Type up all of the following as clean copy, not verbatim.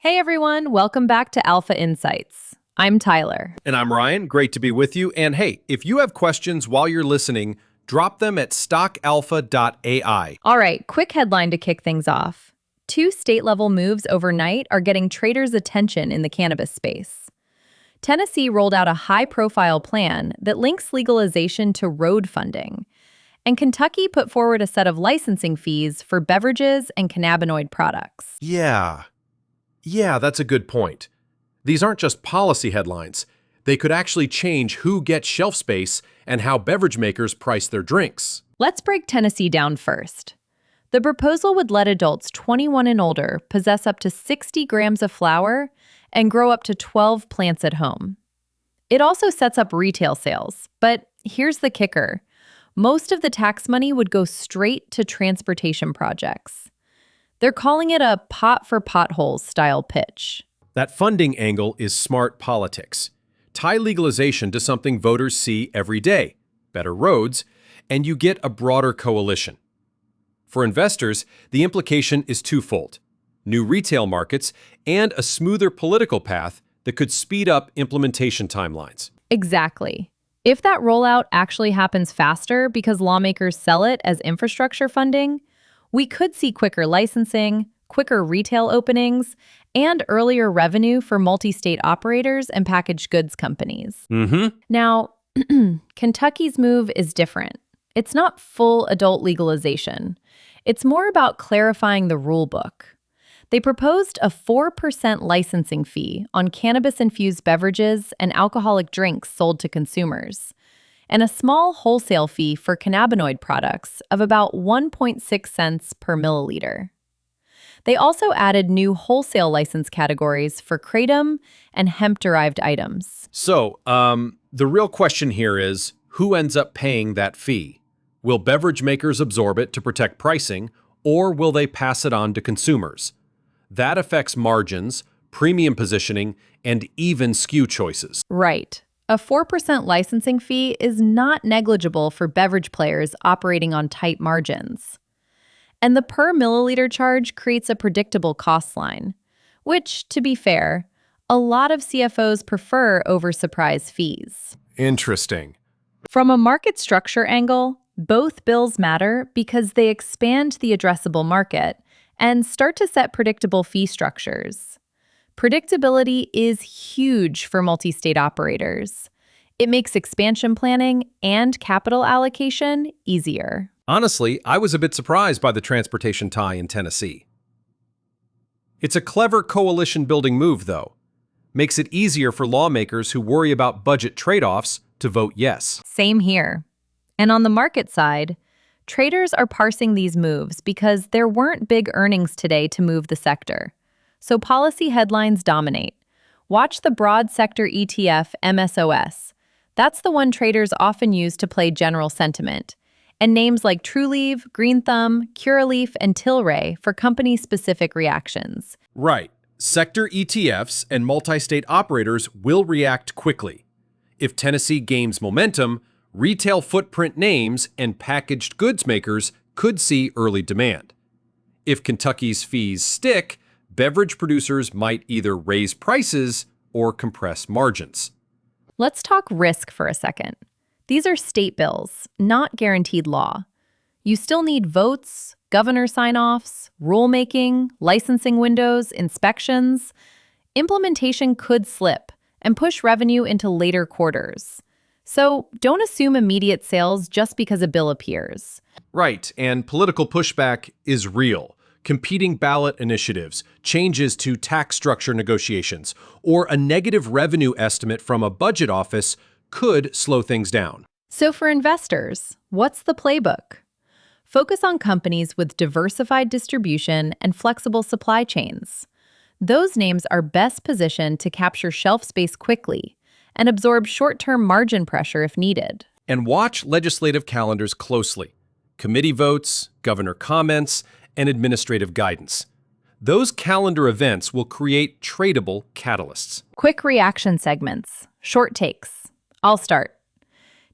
Hey everyone, welcome back to Alpha Insights. I'm Tyler. And I'm Ryan. Great to be with you. And hey, if you have questions while you're listening, drop them at stockalpha.ai. All right, quick headline to kick things off. Two state-level moves overnight are getting traders' attention in the cannabis space. Tennessee rolled out a high-profile plan that links legalization to road funding. And Kentucky put forward a set of licensing fees for beverages and cannabinoid products. Yeah, that's a good point. These aren't just policy headlines. They could actually change who gets shelf space and how beverage makers price their drinks. Let's break Tennessee down first. The proposal would let adults 21 and older possess up to 60 grams of flower and grow up to 12 plants at home. It also sets up retail sales, but here's the kicker. Most of the tax money would go straight to transportation projects. They're calling it a pot for potholes style pitch. That funding angle is smart politics. Tie legalization to something voters see every day, better roads, and you get a broader coalition. For investors, the implication is twofold: new retail markets and a smoother political path that could speed up implementation timelines. Exactly. If that rollout actually happens faster because lawmakers sell it as infrastructure funding, we could see quicker licensing, quicker retail openings, and earlier revenue for multi-state operators and packaged goods companies. Now, Kentucky's move is different. It's not full adult legalization. It's more about clarifying the rule book. They proposed a 4% licensing fee on cannabis-infused beverages and alcoholic drinks sold to consumers, and a small wholesale fee for cannabinoid products of about 1.6 cents per milliliter. They also added new wholesale license categories for kratom and hemp-derived items. So, the real question here is, who ends up paying that fee? Will beverage makers absorb it to protect pricing, or will they pass it on to consumers? That affects margins, premium positioning, and even SKU choices. Right. A 4% licensing fee is not negligible for beverage players operating on tight margins. And the per milliliter charge creates a predictable cost line, which, to be fair, a lot of CFOs prefer over surprise fees. Interesting. From a market structure angle, both bills matter because they expand the addressable market and start to set predictable fee structures. Predictability is huge for multi-state operators. It makes expansion planning and capital allocation easier. Honestly, I was a bit surprised by the transportation tie in Tennessee. It's a clever coalition-building move, though. Makes it easier for lawmakers who worry about budget trade-offs to vote yes. Same here. And on the market side, traders are parsing these moves because there weren't big earnings today to move the sector. So policy headlines dominate. Watch the broad sector ETF MSOS. That's the one traders often use to play general sentiment. And names like Trulieve, Green Thumb, Curaleaf, and Tilray for company-specific reactions. Right. Sector ETFs and multi-state operators will react quickly. If Tennessee gains momentum, retail footprint names and packaged goods makers could see early demand. If Kentucky's fees stick, beverage producers might either raise prices or compress margins. Let's talk risk for a second. These are state bills, not guaranteed law. You still need votes, governor sign-offs, rulemaking, licensing windows, inspections. Implementation could slip and push revenue into later quarters. So don't assume immediate sales just because a bill appears. Right, and political pushback is real. Competing ballot initiatives, changes to tax structure negotiations, or a negative revenue estimate from a budget office could slow things down. So for investors, what's the playbook? Focus on companies with diversified distribution and flexible supply chains. Those names are best positioned to capture shelf space quickly and absorb short-term margin pressure if needed. And watch legislative calendars closely. Committee votes, governor comments, and administrative guidance. Those calendar events will create tradable catalysts. Quick reaction segments, short takes. I'll start.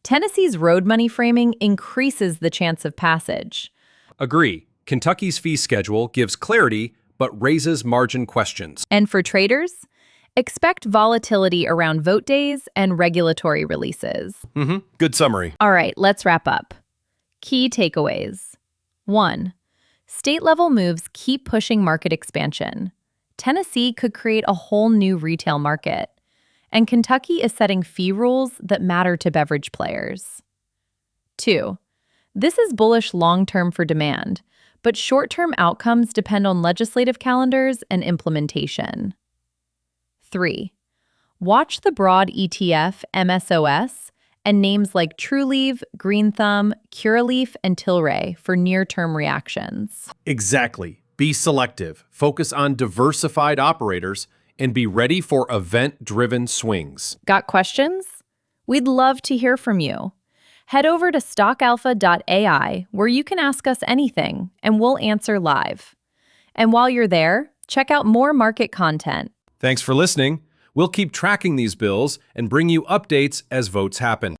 Tennessee's road money framing increases the chance of passage. Agree. Kentucky's fee schedule gives clarity, but raises margin questions. And for traders, expect volatility around vote days and regulatory releases. Good summary. All right, let's wrap up. Key takeaways. 1. State-level moves keep pushing market expansion. Tennessee could create a whole new retail market. And Kentucky is setting fee rules that matter to beverage players. 2. This is bullish long-term for demand, but short-term outcomes depend on legislative calendars and implementation. 3. Watch the broad ETF MSOS and names like Trulieve, Green Thumb, Curaleaf, and Tilray for near-term reactions. Exactly. Be selective, focus on diversified operators, and be ready for event-driven swings. Got questions? We'd love to hear from you. Head over to stockalpha.ai where you can ask us anything and we'll answer live. And while you're there, check out more market content. Thanks for listening. We'll keep tracking these bills and bring you updates as votes happen.